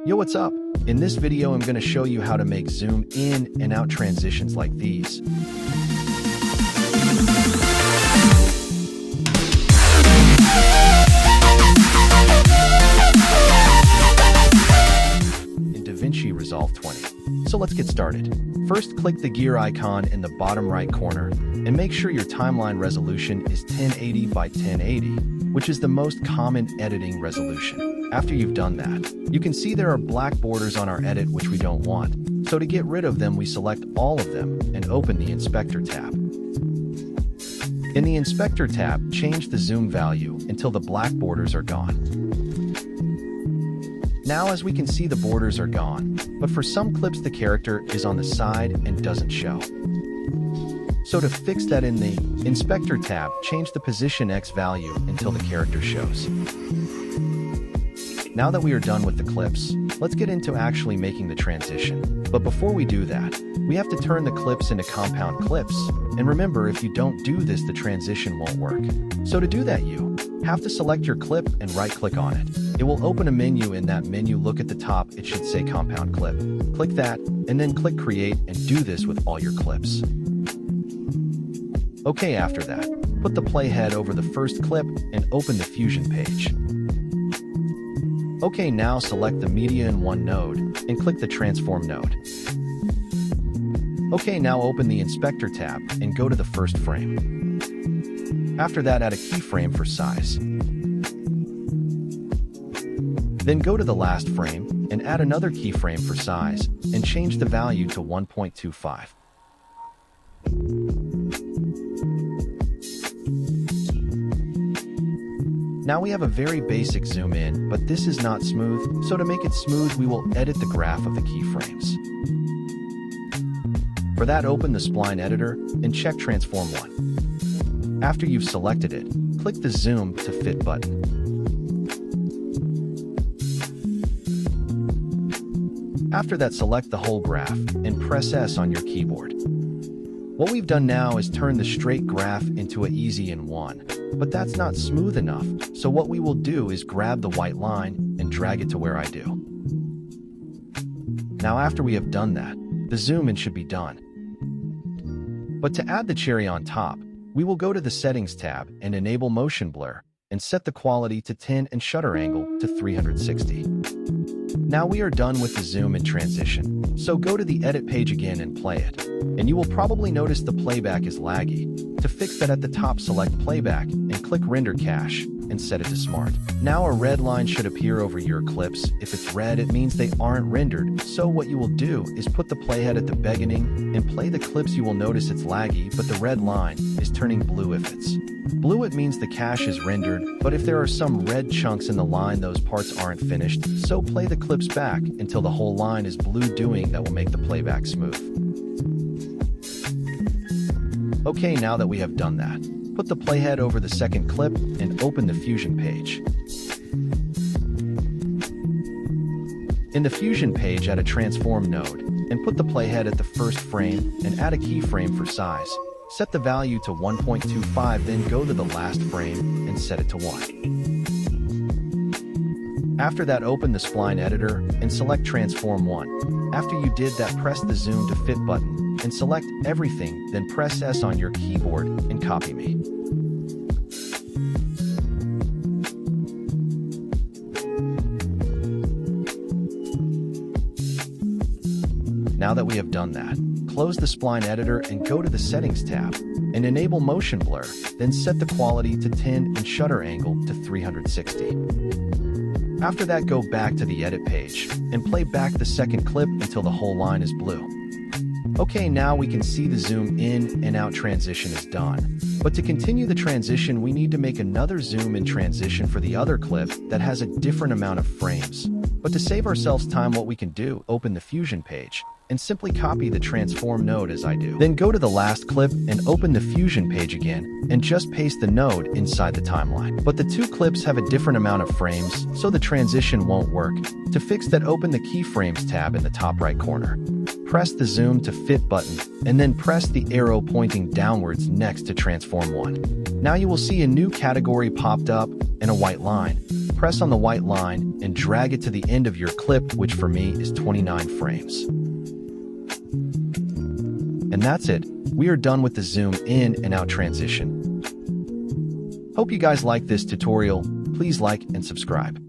Yo, what's up? In this video, I'm going to show you how to make zoom in and out transitions like these. In DaVinci Resolve 20. So let's get started. First, click the gear icon in the bottom right corner and make sure your timeline resolution is 1080 by 1080, which is the most common editing resolution. After you've done that, you can see there are black borders on our edit which we don't want. So to get rid of them, we select all of them and open the Inspector tab. In the Inspector tab, change the zoom value until the black borders are gone. Now, as we can see, the borders are gone, but for some clips the character is on the side and doesn't show. So to fix that, in the Inspector tab, change the position X value until the character shows. Now that we are done with the clips, let's get into actually making the transition. But before we do that, we have to turn the clips into compound clips. And remember, if you don't do this, the transition won't work. So to do that, you have to select your clip and right-click on it. It will open a menu. In that menu, look at the top, it should say compound clip. Click that, and then click create, and do this with all your clips. Okay, after that, put the playhead over the first clip and open the Fusion page. Okay, now select the media in one node and click the transform node. Okay, now open the Inspector tab and go to the first frame. After that, add a keyframe for size. Then go to the last frame and add another keyframe for size and change the value to 1.25. Now we have a very basic zoom in, but this is not smooth, so to make it smooth, we will edit the graph of the keyframes. For that, open the spline editor and check Transform 1. After you've selected it, click the Zoom to Fit button. After that, select the whole graph and press S on your keyboard. What we've done now is turn the straight graph into an easy in one, but that's not smooth enough, so what we will do is grab the white line and drag it to where I do. Now after we have done that, the zoom in should be done. But to add the cherry on top, we will go to the Settings tab and enable Motion Blur and set the quality to 10 and shutter angle to 360. Now we are done with the zoom in transition, so go to the Edit page again and play it. And you will probably notice the playback is laggy. To fix that, at the top, select Playback and click Render Cache and set it to Smart. Now a red line should appear over your clips. If it's red, it means they aren't rendered. So what you will do is put the playhead at the beginning and play the clips. You will notice it's laggy, but the red line is turning blue. If it's blue, it means the cache is rendered, but if there are some red chunks in the line, those parts aren't finished. So play the clips back until the whole line is blue. Doing that will make the playback smooth. Okay, now that we have done that, put the playhead over the second clip and open the Fusion page. In the Fusion page, add a transform node and put the playhead at the first frame and add a keyframe for size. Set the value to 1.25, then go to the last frame and set it to 1. After that, open the spline editor and select Transform 1. After you did that, press the Zoom to Fit button and select everything, then press S on your keyboard and copy me. Now that we have done that, close the spline editor and go to the Settings tab and enable Motion Blur, then set the quality to 10 and shutter angle to 360. After that, go back to the Edit page and play back the second clip until the whole line is blue. Okay, now we can see the zoom in and out transition is done. But to continue the transition, we need to make another zoom in transition for the other clip that has a different amount of frames. But to save ourselves time, what we can do, open the Fusion page and simply copy the transform node as I do. Then go to the last clip and open the Fusion page again and just paste the node inside the timeline. But the two clips have a different amount of frames, so the transition won't work. To fix that, open the Keyframes tab in the top right corner. Press the Zoom to Fit button and then press the arrow pointing downwards next to Transform 1. Now you will see a new category popped up and a white line. Press on the white line and drag it to the end of your clip, which for me is 29 frames. And that's it. We are done with the zoom in and out transition. Hope you guys like this tutorial. Please like and subscribe.